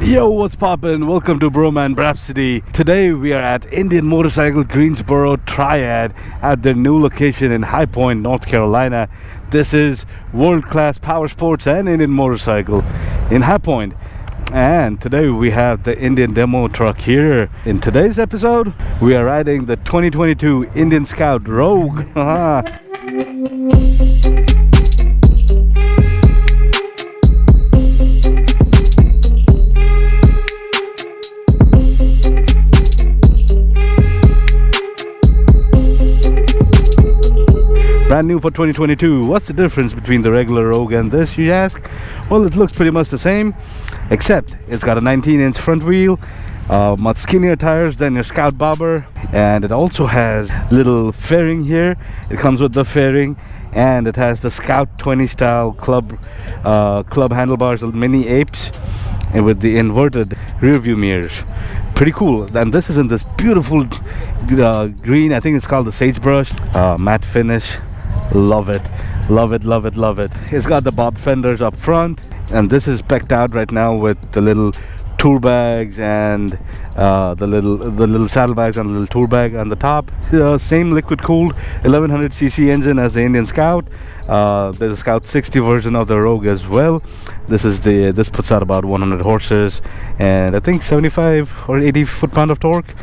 Yo, what's poppin'? Welcome to Bhroman Braapsody. Today we are at Indian Motorcycle Greensboro Triad at their new location in High Point, North Carolina. This is world-class power sports and Indian motorcycle in High Point. And today we have the Indian demo truck here. In today's episode, we are riding the 2022 Indian Scout Rogue. Brand new for 2022. What's the difference between the regular Rogue and this, you ask? Well, it looks pretty much the same, except it's got a 19-inch front wheel, much skinnier tires than your Scout Bobber, and it also has little fairing here. It comes with the fairing, and it has the Scout 20 style club handlebars, mini apes, and with the inverted rear view mirrors. Pretty cool. And this is in this beautiful green. I think it's called the sagebrush matte finish. Love it, love it, love it, love it. It's got the bob fenders up front, and this is specced out right now with the little tour bags and the little saddlebags and the little tour bag on the top. Same liquid cooled 1100cc engine as the Indian Scout. There's a Scout 60 version of the Rogue as well. This puts out about 100 horses and I think 75 or 80 foot-pound of torque.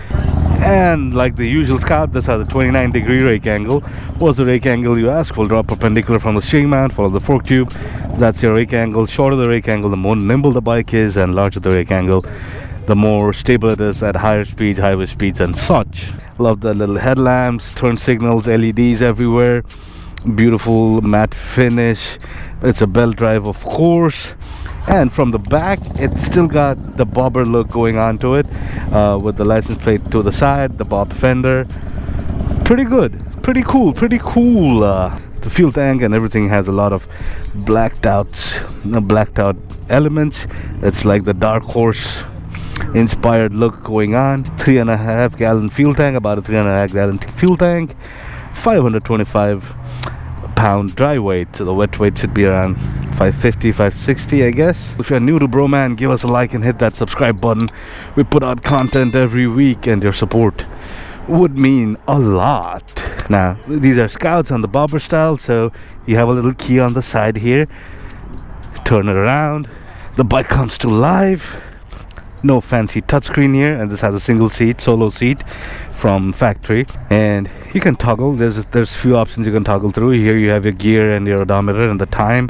And like the usual Scout, this has a 29-degree rake angle. What's the rake angle, you ask? Will drop perpendicular from the steering mount, follow the fork tube. That's your rake angle. Shorter the rake angle, the more nimble the bike is, and larger the rake angle, the more stable it is at higher speeds, highway speeds and such. Love the little headlamps, turn signals, LEDs everywhere. Beautiful matte finish. It's a belt drive, of course. And from the back, it's still got the bobber look going on to it, with the license plate to the side, the bob fender. Pretty good, pretty cool, pretty cool. The fuel tank and everything has a lot of blacked out elements. It's like the Dark Horse inspired look going on. 3.5 gallon fuel tank, about a 3.5 gallon fuel tank, 525 pound dry weight, so the wet weight should be around 550, 560, I guess. If you're new to Bhroman, give us a like and hit that subscribe button. We put out content every week and your support would mean a lot. Now, these are Scouts on the bobber style, so you have a little key on the side here. Turn it around. The bike comes to life. No fancy touchscreen here, and this has a single seat, solo seat from factory, and you can toggle. There's few options you can toggle through. Here you have your gear and your odometer and the time.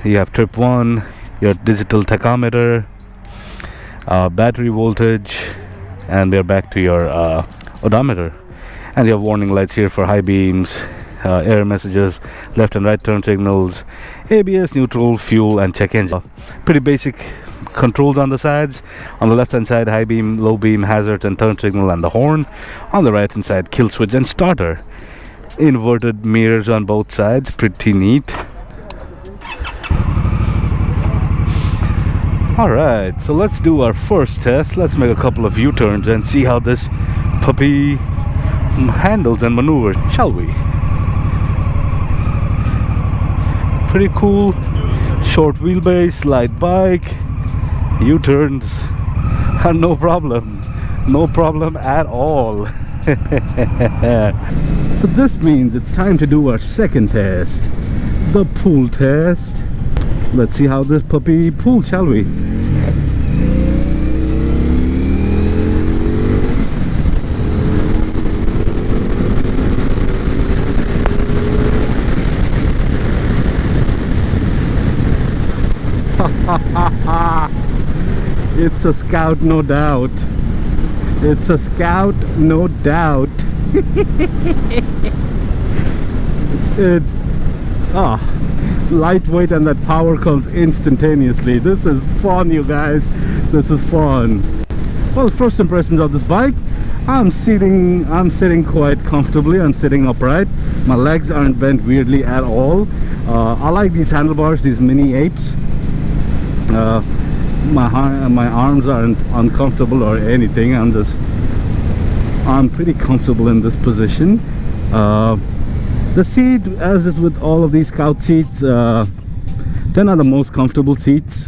You have trip 1, your digital tachometer, battery voltage, and we're back to your odometer. And you have warning lights here for high beams, error messages, left and right turn signals, ABS, neutral, fuel, and check engine. Pretty basic controls on the sides. On the left hand side, high beam, low beam, hazards and turn signal, and the horn. On the right hand side, kill switch and starter. Inverted mirrors on both sides, pretty neat. Alright, so let's do our first test. Let's make a couple of U-turns and see how this puppy handles and maneuvers, shall we? Pretty cool, short wheelbase, light bike. U-turns are no problem at all. So this means it's time to do our second test, the pull test. Let's see how this puppy pulls, shall we? It's a Scout, no doubt. It's a Scout, no doubt. Lightweight, and that power comes instantaneously. This is fun, you guys. This is fun. Well, first impressions of this bike. I'm sitting quite comfortably. I'm sitting upright. My legs aren't bent weirdly at all. I like these handlebars, these mini apes. My arms aren't uncomfortable or anything. I'm pretty comfortable in this position. The seat, as is with all of these Scout seats, 10 are the most comfortable seats.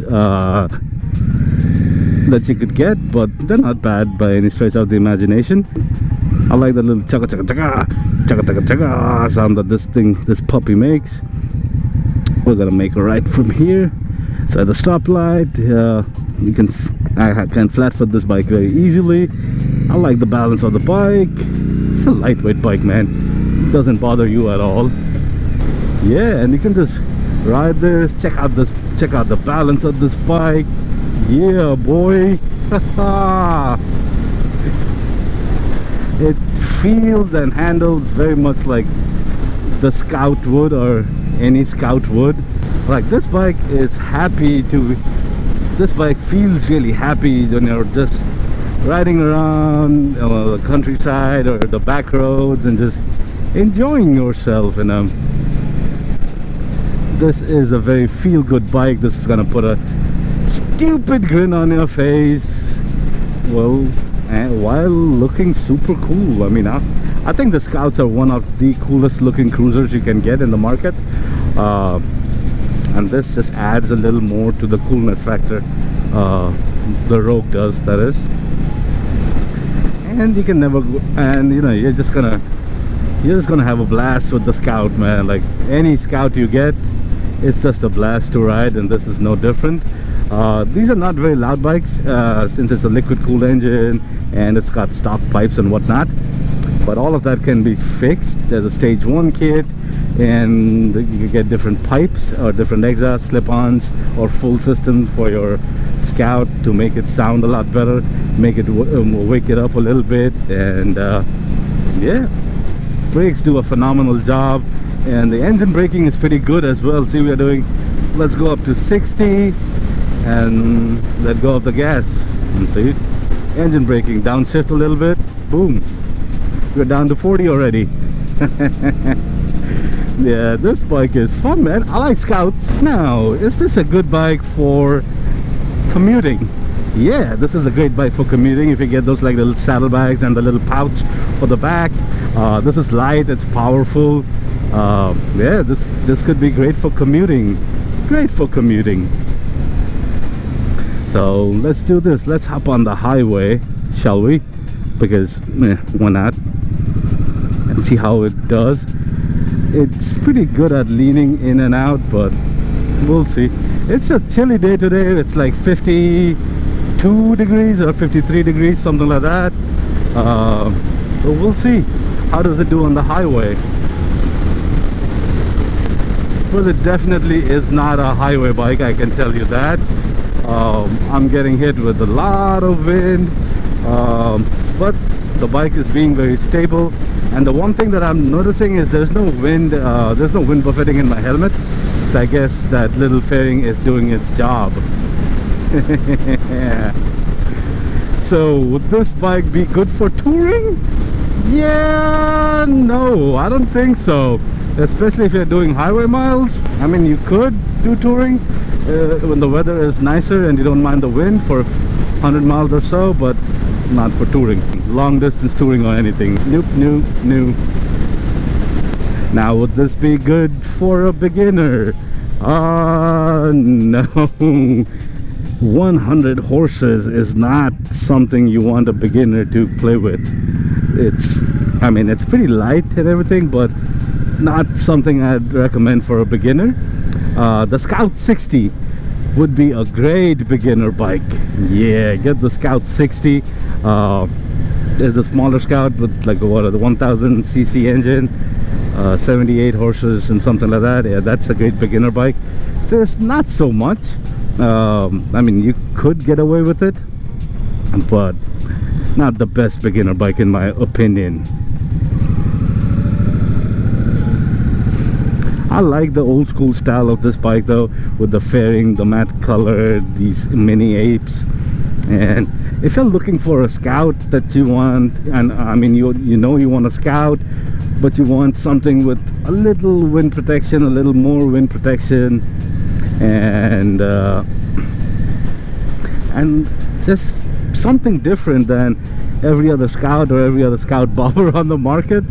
that you could get, but they're not bad by any stretch of the imagination. I like the little chugga chugga chugga chugga chugga chugga sound that this puppy makes. We're gonna make a right from here. So at the stoplight, I can flat foot this bike very easily. I like the balance of the bike. It's a lightweight bike, man. It doesn't bother you at all. Yeah, and you can just ride this. Check out the balance of this bike. Yeah, boy. It feels and handles very much like the Scout would, or any Scout would. Like, this bike is happy to, this bike feels really happy when you're just riding around the countryside or the back roads and just enjoying yourself. And this is a very feel-good bike. This is gonna put a stupid grin on your face, well, while looking super cool. I mean, I think the Scouts are one of the coolest looking cruisers you can get in the market, and this just adds a little more to the coolness factor. The Rogue does, that is. And you can never go, and you know, you're just gonna have a blast with the Scout, man. Like any Scout you get, it's just a blast to ride, and this is no different. These are not very loud bikes, since it's a liquid cooled engine and it's got stock pipes and whatnot, but all of that can be fixed. There's a stage 1 kit, and you can get different pipes or different exhaust slip-ons or full system for your Scout to make it sound a lot better, make it wake it up a little bit. And yeah, brakes do a phenomenal job, and the engine braking is pretty good as well. See, we're doing, let's go up to 60 and let go of the gas, and see, engine braking, downshift a little bit, boom, we're down to 40 already. Yeah, this bike is fun, man. I like Scouts. Now, is this a good bike for commuting? Yeah, this is a great bike for commuting if you get those like little saddlebags and the little pouch for the back. This is light, it's powerful. Yeah, this could be great for commuting. Great for commuting. So let's do this. Let's hop on the highway, shall we? Because why not? And see how it does. It's pretty good at leaning in and out, but we'll see. It's a chilly day today. It's like 52 degrees or 53 degrees, something like that. So we'll see. How does it do on the highway? Well, it definitely is not a highway bike, I can tell you that. I'm getting hit with a lot of wind, but the bike is being very stable. And the one thing that I'm noticing is there's no wind buffeting in my helmet, so I guess that little fairing is doing its job. So would this bike be good for touring? Yeah, no, I don't think so, especially if you're doing highway miles. I mean, you could do touring when the weather is nicer and you don't mind the wind for 100 miles or so, but not for touring, long distance touring or anything. Nope, nope, nope. Now, would this be good for a beginner? No. 100 horses is not something you want a beginner to play with. I mean, it's pretty light and everything, but not something I'd recommend for a beginner. The Scout 60 would be a great beginner bike. Yeah, get the Scout 60. There's a smaller Scout with like the 1000cc engine, 78 horses and something like that. Yeah, that's a great beginner bike. There's not so much. I mean, you could get away with it, but not the best beginner bike in my opinion. I like the old school style of this bike though, with the fairing, the matte color, these mini apes. And if you're looking for a Scout that you want, and I mean, you know you want a Scout, but you want something with a little wind protection, a little more wind protection, and just something different than every other Scout or every other Scout bobber on the market,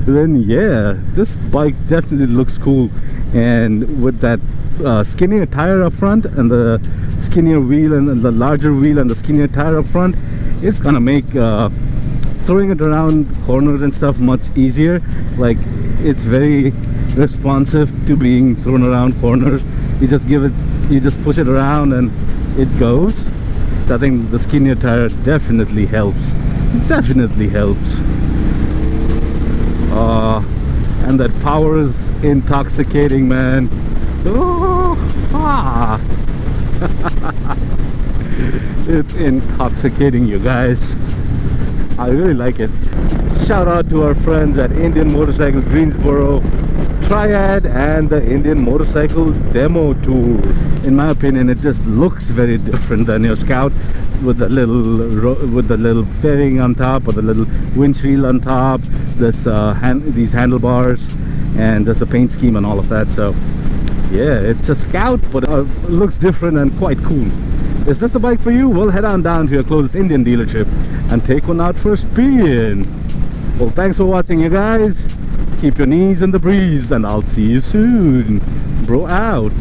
then yeah, this bike definitely looks cool. And with that skinnier tire up front and the skinnier wheel and the larger wheel and the skinnier tire up front, it's gonna make throwing it around corners and stuff much easier. Like, it's very responsive to being thrown around corners. You just push it around and it goes. So I think the skinnier tire definitely helps. And that power is intoxicating, man. Oh, ah. It's intoxicating, you guys. I really like it. Shout out to our friends at Indian Motorcycle Greensboro Triad and the Indian Motorcycle Demo Tour. In my opinion, it just looks very different than your Scout with the little fairing on top, or the little windshield on top. This these handlebars, and there's the paint scheme and all of that. So yeah, it's a Scout, but it looks different and quite cool. Is this a bike for you? Well, head on down to your closest Indian dealership and take one out for a spin. Well, thanks for watching, you guys. Keep your knees in the breeze, and I'll see you soon. Bro out.